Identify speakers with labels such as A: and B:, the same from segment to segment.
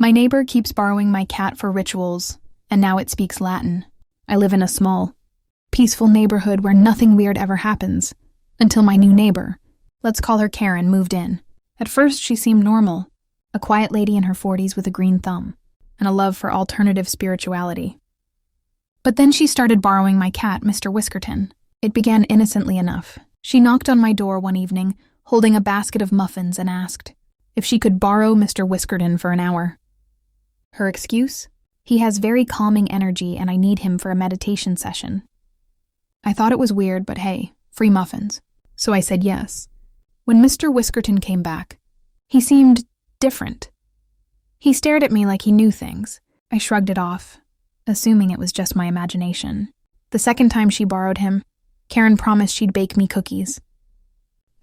A: My neighbor keeps borrowing my cat for rituals, and now it speaks Latin. I live in a small, peaceful neighborhood where nothing weird ever happens, until my new neighbor, let's call her Karen, moved in. At first, she seemed normal, a quiet lady in her 40s with a green thumb, and a love for alternative spirituality. But then she started borrowing my cat, Mr. Whiskerton. It began innocently enough. She knocked on my door one evening, holding a basket of muffins, and asked if she could borrow Mr. Whiskerton for an hour. Her excuse? He has very calming energy and I need him for a meditation session. I thought it was weird, but hey, free muffins. So I said yes. When Mr. Whiskerton came back, he seemed different. He stared at me like he knew things. I shrugged it off, assuming it was just my imagination. The second time she borrowed him, Karen promised she'd bake me cookies.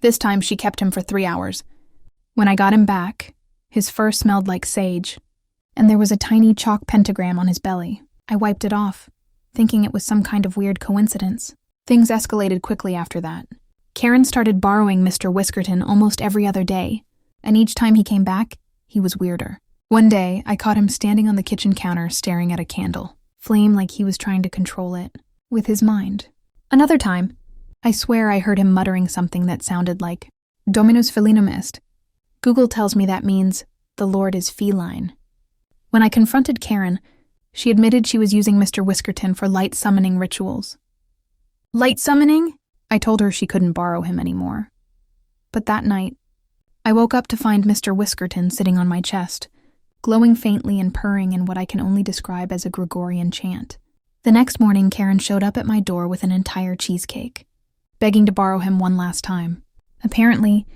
A: This time she kept him for 3 hours. When I got him back, his fur smelled like sage, and there was a tiny chalk pentagram on his belly. I wiped it off, thinking it was some kind of weird coincidence. Things escalated quickly after that. Karen started borrowing Mr. Whiskerton almost every other day, and each time he came back, he was weirder. One day, I caught him standing on the kitchen counter staring at a candle, flame like he was trying to control it with his mind. Another time, I swear I heard him muttering something that sounded like, Dominus felinum est. Google tells me that means, the Lord is feline. When I confronted Karen, she admitted she was using Mr. Whiskerton for light summoning rituals. Light summoning? I told her she couldn't borrow him anymore. But that night, I woke up to find Mr. Whiskerton sitting on my chest, glowing faintly and purring in what I can only describe as a Gregorian chant. The next morning, Karen showed up at my door with an entire cheesecake, begging to borrow him one last time. Apparently,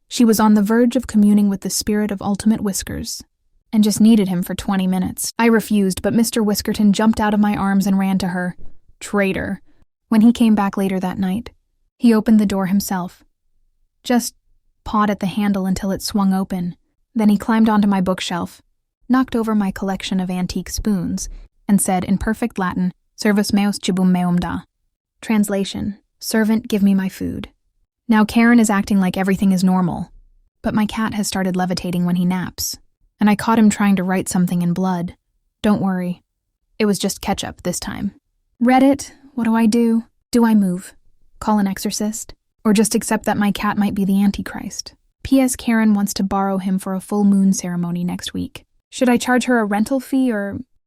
A: she was on the verge of communing with the spirit of Ultimate Whiskers, and just needed him for 20 minutes. I refused, but Mr. Whiskerton jumped out of my arms and ran to her. Traitor. When he came back later that night, he opened the door himself. Just pawed at the handle until it swung open. Then he climbed onto my bookshelf, knocked over my collection of antique spoons, and said in perfect Latin, Servus meus cibum meum da. Translation, servant, give me my food. Now Karen is acting like everything is normal, but my cat has started levitating when he naps, and I caught him trying to write something in blood. Don't worry, it was just ketchup this time. Reddit, what do? Do I move? Call an exorcist? Or just accept that my cat might be the Antichrist? P.S. Karen wants to borrow him for a full moon ceremony next week. Should I charge her a rental fee or